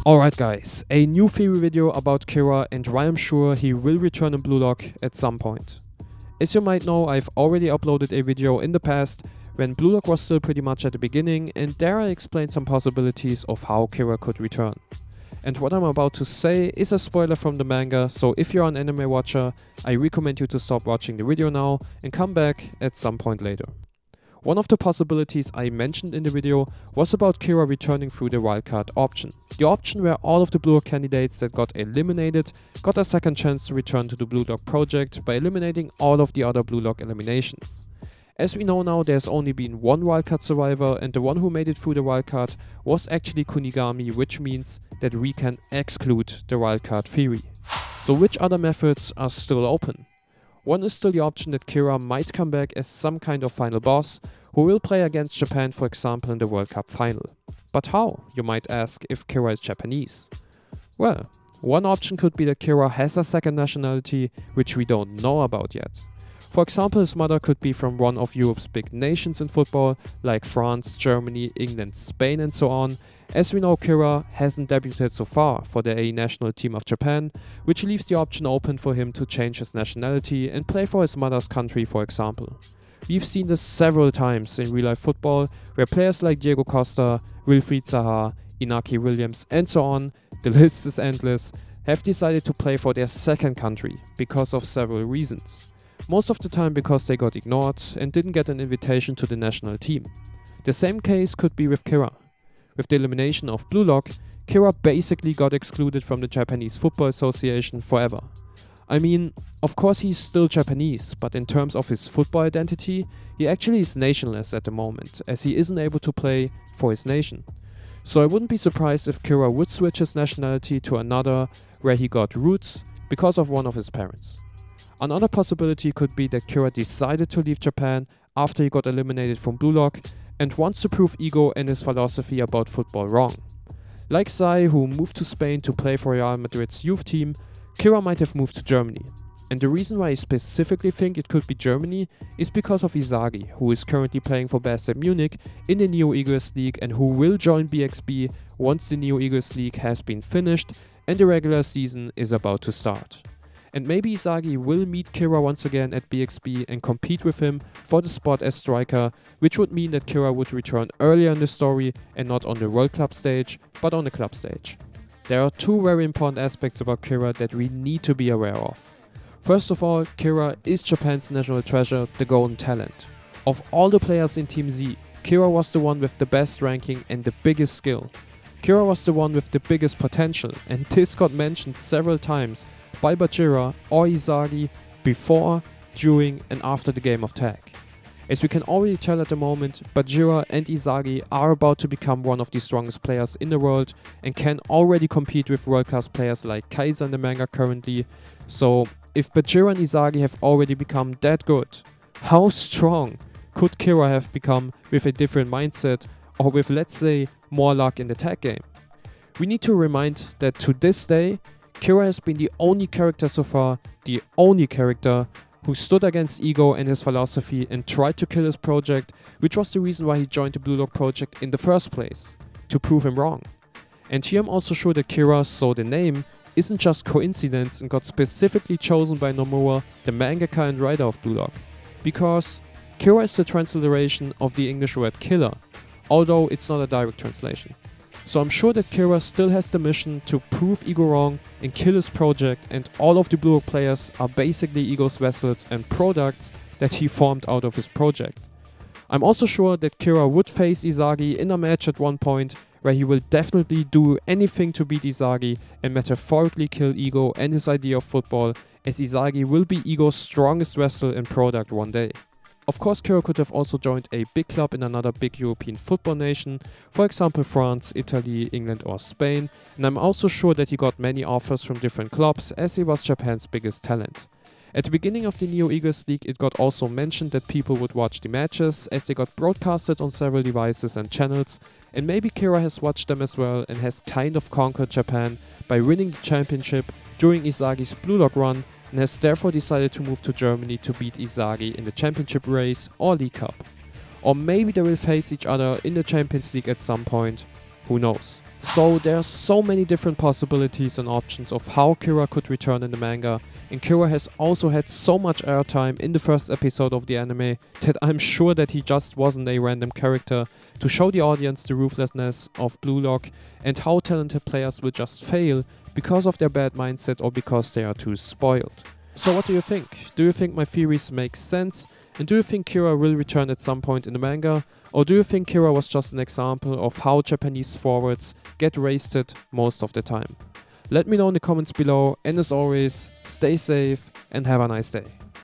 Alright guys, a new theory video about Kira and why I'm sure he will return in Blue Lock at some point. As you might know, I've already uploaded a video in the past when Blue Lock was still pretty much at the beginning, and there I explained some possibilities of how Kira could return. And what I'm about to say is a spoiler from the manga, so if you're an anime watcher, I recommend you to stop watching the video now and come back at some point later. One of the possibilities I mentioned in the video was about Kira returning through the wildcard option. The option where all of the Blue Lock candidates that got eliminated got a second chance to return to the Blue Lock project by eliminating all of the other Blue Lock eliminations. As we know now, there's only been one wildcard survivor, and the one who made it through the wildcard was actually Kunigami, which means that we can exclude the wildcard theory. So which other methods are still open? One is still the option that Kira might come back as some kind of final boss, who will play against Japan, for example, in the World Cup final. But how, you might ask, if Kira is Japanese? Well, one option could be that Kira has a second nationality, which we don't know about yet. For example, his mother could be from one of Europe's big nations in football, like France, Germany, England, Spain and so on. As we know, Kira hasn't debuted so far for the A national team of Japan, which leaves the option open for him to change his nationality and play for his mother's country, for example. We've seen this several times in real-life football, where players like Diego Costa, Wilfried Zaha, Inaki Williams and so on, the list is endless, have decided to play for their second country because of several reasons. Most of the time because they got ignored and didn't get an invitation to the national team. The same case could be with Kira. With the elimination of Blue Lock, Kira basically got excluded from the Japanese Football Association forever. I mean, of course he's still Japanese, but in terms of his football identity, he actually is nationless at the moment, as he isn't able to play for his nation. So I wouldn't be surprised if Kira would switch his nationality to another where he got roots because of one of his parents. Another possibility could be that Kira decided to leave Japan after he got eliminated from Blue Lock and wants to prove ego and his philosophy about football wrong. Like Sai, who moved to Spain to play for Real Madrid's youth team, Kira might have moved to Germany. And the reason why I specifically think it could be Germany is because of Isagi, who is currently playing for Barca Munich in the Neo Eagles League and who will join BXB once the Neo Eagles League has been finished and the regular season is about to start. And maybe Isagi will meet Kira once again at BXB and compete with him for the spot as striker, which would mean that Kira would return earlier in the story and not on the World Club stage, but on the club stage. There are two very important aspects about Kira that we need to be aware of. First of all, Kira is Japan's national treasure, the golden talent. Of all the players in Team Z, Kira was the one with the best ranking and the biggest skill. Kira was the one with the biggest potential, and this got mentioned several times by Bachira or Isagi before, during and after the game of tag. As we can already tell at the moment, Bachira and Isagi are about to become one of the strongest players in the world and can already compete with world-class players like Kaiser in the manga currently. So if Bachira and Isagi have already become that good, how strong could Kira have become with a different mindset or with, let's say, more luck in the tag game? We need to remind that to this day, Kira has been the only character so far, the only character who stood against ego and his philosophy and tried to kill his project, which was the reason why he joined the Blue Lock project in the first place, to prove him wrong. And here I'm also sure that Kira, so the name, isn't just coincidence and got specifically chosen by Nomura, the mangaka and writer of Blue Lock, because Kira is the transliteration of the English word killer, although it's not a direct translation. So I'm sure that Kira still has the mission to prove Ego wrong and kill his project, and all of the Blue Lock players are basically Ego's vessels and products that he formed out of his project. I'm also sure that Kira would face Isagi in a match at one point where he will definitely do anything to beat Isagi and metaphorically kill Ego and his idea of football, as Isagi will be Ego's strongest vessel and product one day. Of course, Kira could have also joined a big club in another big European football nation, for example France, Italy, England or Spain, and I'm also sure that he got many offers from different clubs as he was Japan's biggest talent. At the beginning of the Neo Eagles League, it got also mentioned that people would watch the matches as they got broadcasted on several devices and channels, and maybe Kira has watched them as well and has kind of conquered Japan by winning the championship during Isagi's Blue Lock run, and has therefore decided to move to Germany to beat Isagi in the championship race or League Cup. Or maybe they will face each other in the Champions League at some point. Who knows? So there are so many different possibilities and options of how Kira could return in the manga, and Kira has also had so much airtime in the first episode of the anime that I'm sure that he just wasn't a random character to show the audience the ruthlessness of Blue Lock and how talented players will just fail because of their bad mindset or because they are too spoiled. So what do you think? Do you think my theories make sense? And do you think Kira will return at some point in the manga? Or do you think Kira was just an example of how Japanese forwards get wasted most of the time? Let me know in the comments below, and as always, stay safe and have a nice day.